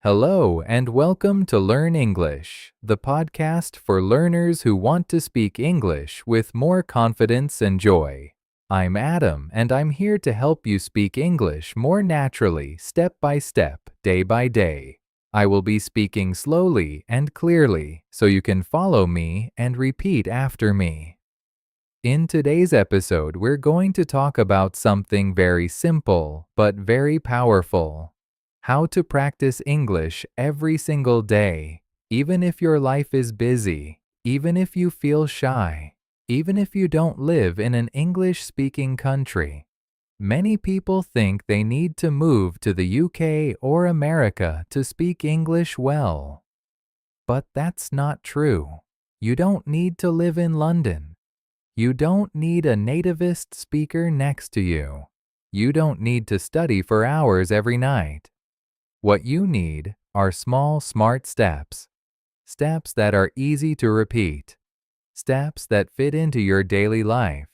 Hello and welcome to Learn English, the podcast for learners who want to speak English with more confidence and joy. I'm Adam and I'm here to help you speak English more naturally, step by step, day by day. I will be speaking slowly and clearly so you can follow me and repeat after me. In today's episode, we're going to talk about something very simple but very powerful. How to practice English every single day, even if your life is busy, even if you feel shy, even if you don't live in an English-speaking country. Many people think they need to move to the UK or America to speak English well. But that's not true. You don't need to live in London. You don't need a nativist speaker next to you. You don't need to study for hours every night. What you need are small, smart steps. Steps that are easy to repeat. Steps that fit into your daily life.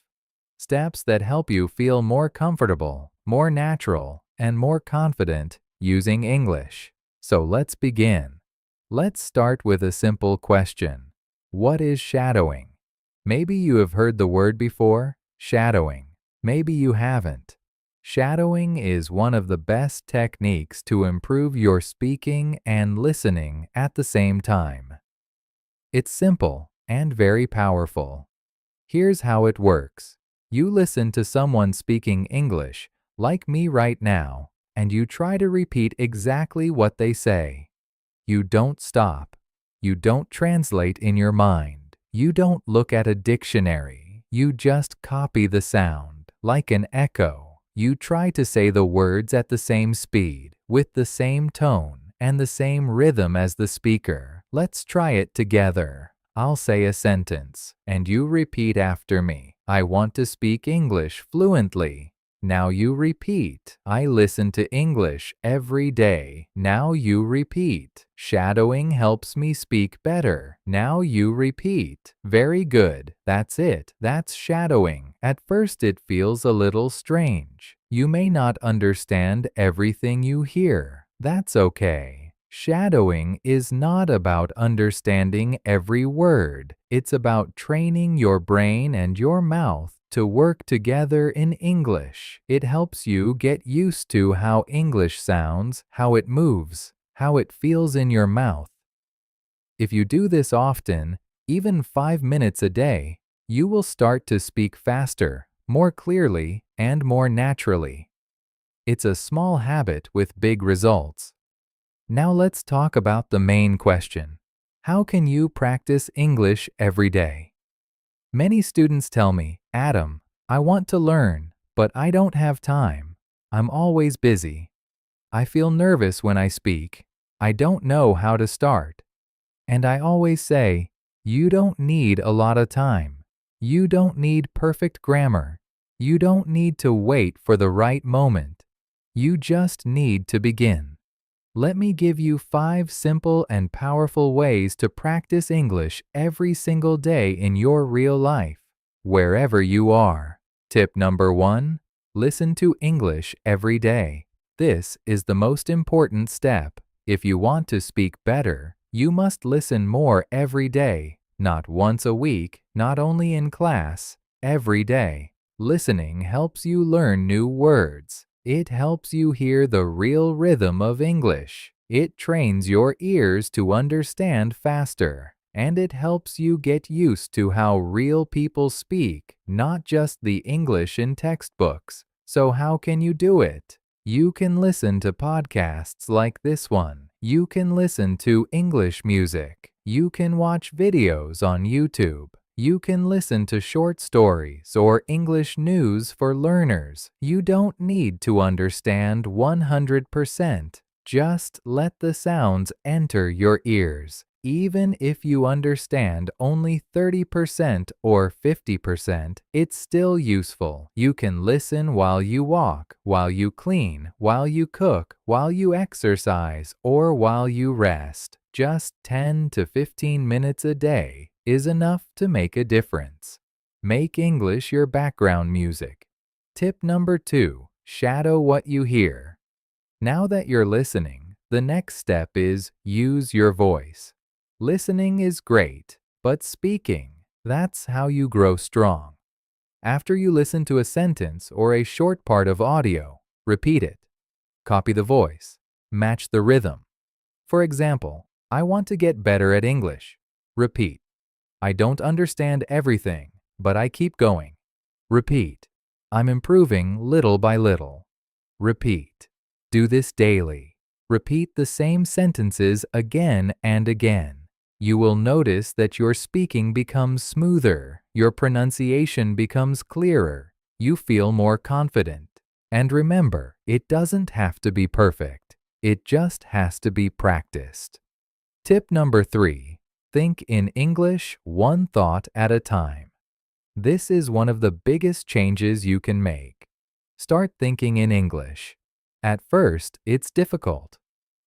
Steps that help you feel more comfortable, more natural, and more confident using English. So let's begin. Let's start with a simple question. What is shadowing? Maybe you have heard the word before, shadowing. Maybe you haven't. Shadowing is one of the best techniques to improve your speaking and listening at the same time. It's simple and very powerful. Here's how it works. You listen to someone speaking English, like me right now, and you try to repeat exactly what they say. You don't stop. You don't translate in your mind. You don't look at a dictionary. You just copy the sound, like an echo. You try to say the words at the same speed, with the same tone, and the same rhythm as the speaker. Let's try it together. I'll say a sentence, and you repeat after me. I want to speak English fluently. Now you repeat. I listen to English every day. Now you repeat. Shadowing helps me speak better. Now you repeat. Very good. That's it. That's shadowing. At first it feels a little strange. You may not understand everything you hear. That's okay. Shadowing is not about understanding every word. It's about training your brain and your mouth to work together in English. It helps you get used to how English sounds, how it moves, how it feels in your mouth. If you do this often, even 5 minutes a day, you will start to speak faster, more clearly, and more naturally. It's a small habit with big results. Now let's talk about the main question. How can you practice English every day? Many students tell me, Adam, I want to learn, but I don't have time. I'm always busy. I feel nervous when I speak. I don't know how to start. And I always say, you don't need a lot of time. You don't need perfect grammar. You don't need to wait for the right moment. You just need to begin. Let me give you 5 simple and powerful ways to practice English every single day in your real life, wherever you are. Tip number 1. Listen to English every day. This is the most important step. If you want to speak better, you must listen more every day, not once a week, not only in class, every day. Listening helps you learn new words. It helps you hear the real rhythm of English. It trains your ears to understand faster. And it helps you get used to how real people speak, not just the English in textbooks. So how can you do it? You can listen to podcasts like this one. You can listen to English music. You can watch videos on YouTube. You can listen to short stories or English news for learners. You don't need to understand 100%. Just let the sounds enter your ears. Even if you understand only 30% or 50%, it's still useful. You can listen while you walk, while you clean, while you cook, while you exercise, or while you rest. Just 10 to 15 minutes a day is enough to make a difference. Make English your background music. Tip number 2. Shadow what you hear. Now that you're listening, The next step is use your voice. Listening is great, but speaking, that's how you grow strong. After you listen to a sentence or a short part of audio, repeat it. Copy the voice. Match the rhythm. For example, I want to get better at English. Repeat. I don't understand everything, but I keep going. Repeat. I'm improving little by little. Repeat. Do this daily. Repeat the same sentences again and again. You will notice that your speaking becomes smoother, your pronunciation becomes clearer, you feel more confident. And remember, it doesn't have to be perfect. It just has to be practiced. Tip number 3. Think in English one thought at a time. This is one of the biggest changes you can make. Start thinking in English. At first, it's difficult.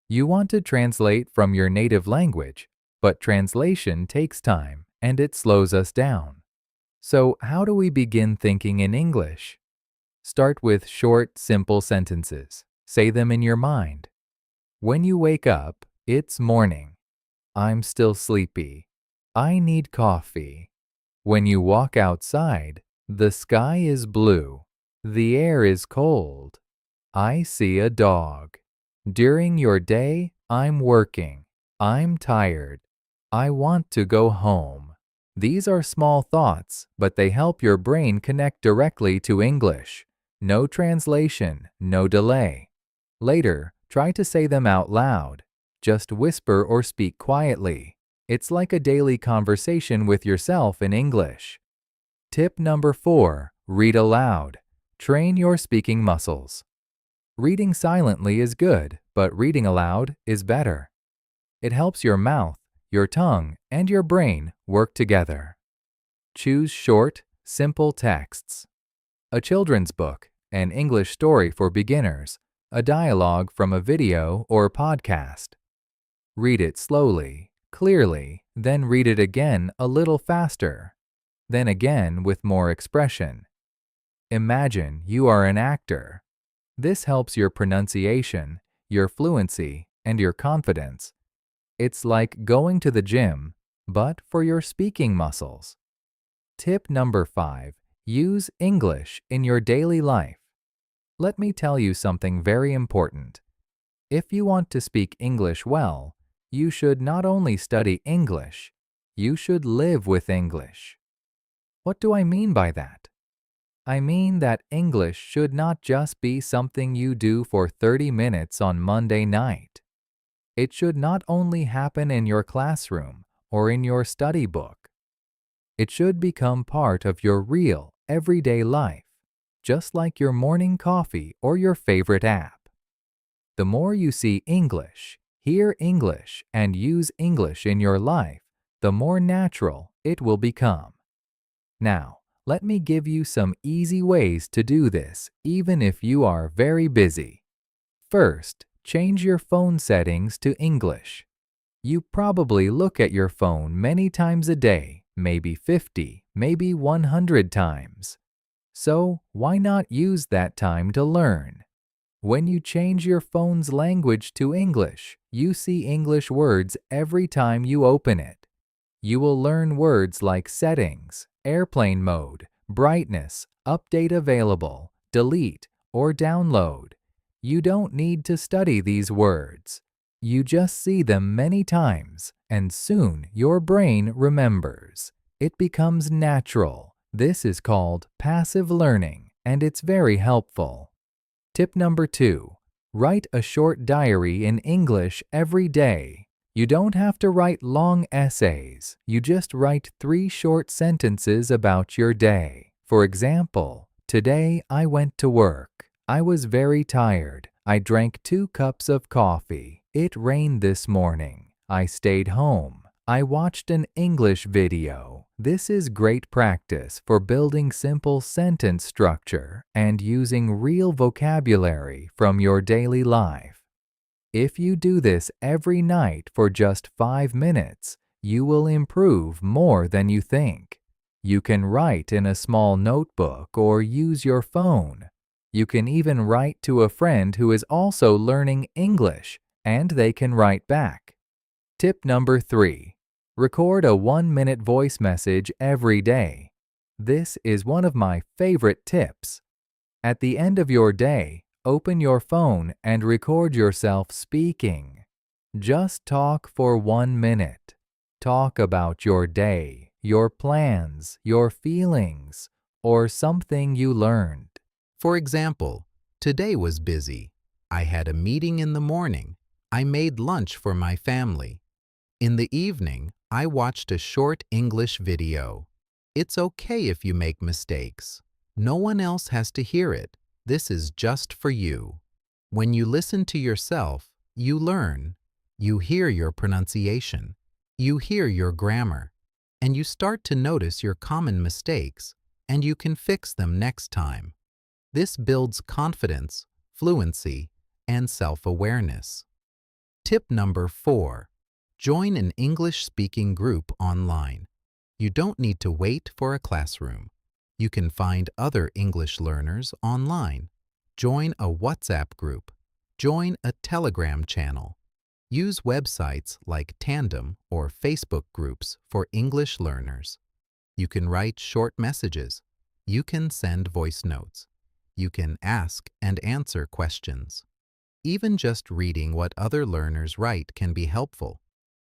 You want to translate from your native language, but translation takes time and it slows us down. So, how do we begin thinking in English? Start with short, simple sentences. Say them in your mind. When you wake up, it's morning. I'm still sleepy. I need coffee. When you walk outside, the sky is blue. The air is cold. I see a dog. During your day, I'm working. I'm tired. I want to go home. These are small thoughts, but they help your brain connect directly to English. No translation, no delay. Later, try to say them out loud. Just whisper or speak quietly. It's like a daily conversation with yourself in English. Tip number 4. Read aloud. Train your speaking muscles. Reading silently is good, but reading aloud is better. It helps your mouth, your tongue, and your brain work together. Choose short, simple texts. A children's book, an English story for beginners, a dialogue from a video or podcast. Read it slowly, clearly, then read it again a little faster, then again with more expression. Imagine you are an actor. This helps your pronunciation, your fluency, and your confidence. It's like going to the gym, but for your speaking muscles. Tip number 5. Use English in your daily life. Let me tell you something very important. If you want to speak English well, you should not only study English, you should live with English. What do I mean by that? I mean that English should not just be something you do for 30 minutes on Monday night. It should not only happen in your classroom or in your study book. It should become part of your real, everyday life, just like your morning coffee or your favorite app. The more you see English, hear English, and use English in your life, the more natural it will become. Now, let me give you some easy ways to do this, even if you are very busy. First, change your phone settings to English. You probably look at your phone many times a day, maybe 50, maybe 100 times. So, why not use that time to learn? When you change your phone's language to English, you see English words every time you open it. You will learn words like settings, airplane mode, brightness, update available, delete, or download. You don't need to study these words. You just see them many times, and soon your brain remembers. It becomes natural. This is called passive learning, and it's very helpful. Tip number 2. Write a short diary in English every day. You don't have to write long essays. You just write 3 short sentences about your day. For example, today I went to work. I was very tired. I drank 2 cups of coffee. It rained this morning. I stayed home. I watched an English video. This is great practice for building simple sentence structure and using real vocabulary from your daily life. If you do this every night for just 5 minutes, you will improve more than you think. You can write in a small notebook or use your phone. You can even write to a friend who is also learning English and they can write back. Tip number 3. Record a 1-minute voice message every day. This is one of my favorite tips. At the end of your day, open your phone and record yourself speaking. Just talk for 1 minute. Talk about your day, your plans, your feelings, or something you learned. For example, today was busy. I had a meeting in the morning. I made lunch for my family. In the evening, I watched a short English video. It's okay if you make mistakes. No one else has to hear it. This is just for you. When you listen to yourself, you learn. You hear your pronunciation. You hear your grammar. And you start to notice your common mistakes, and you can fix them next time. This builds confidence, fluency, and self-awareness. Tip number 4. Join an English-speaking group online. You don't need to wait for a classroom. You can find other English learners online. Join a WhatsApp group. Join a Telegram channel. Use websites like Tandem or Facebook groups for English learners. You can write short messages. You can send voice notes. You can ask and answer questions. Even just reading what other learners write can be helpful.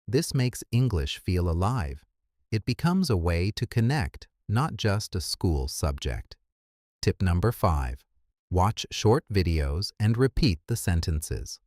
This makes English feel alive. It becomes a way to connect, not just a school subject. Tip number 5. Watch short videos and repeat the sentences.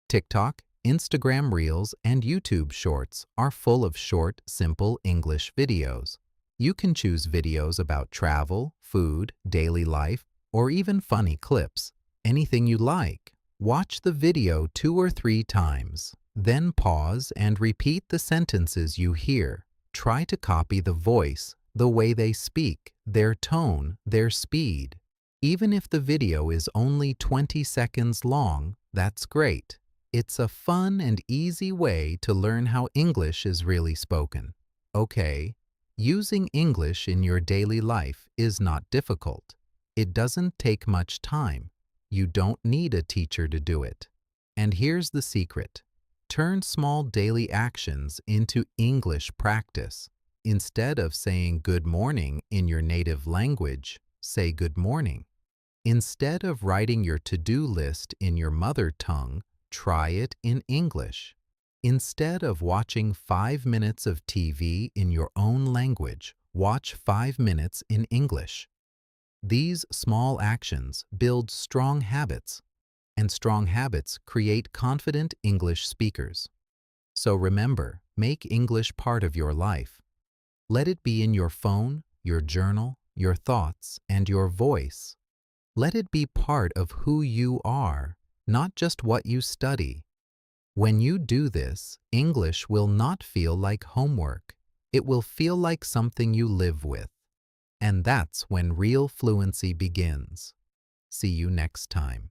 TikTok, Instagram Reels, and YouTube Shorts are full of short, simple English videos. You can choose videos about travel, food, daily life, or even funny clips. Anything you like. Watch the video 2 or 3 times. Then pause and repeat the sentences you hear. Try to copy the voice, the way they speak, their tone, their speed. Even if the video is only 20 seconds long, that's great. It's a fun and easy way to learn how English is really spoken. Okay, using English in your daily life is not difficult. It doesn't take much time. You don't need a teacher to do it. And here's the secret. Turn small daily actions into English practice. Instead of saying good morning in your native language, say good morning. Instead of writing your to-do list in your mother tongue, try it in English. Instead of watching 5 minutes of TV in your own language, watch 5 minutes in English. These small actions build strong habits, and strong habits create confident English speakers. So remember, make English part of your life. Let it be in your phone, your journal, your thoughts, and your voice. Let it be part of who you are, not just what you study. When you do this, English will not feel like homework. It will feel like something you live with. And that's when real fluency begins. See you next time.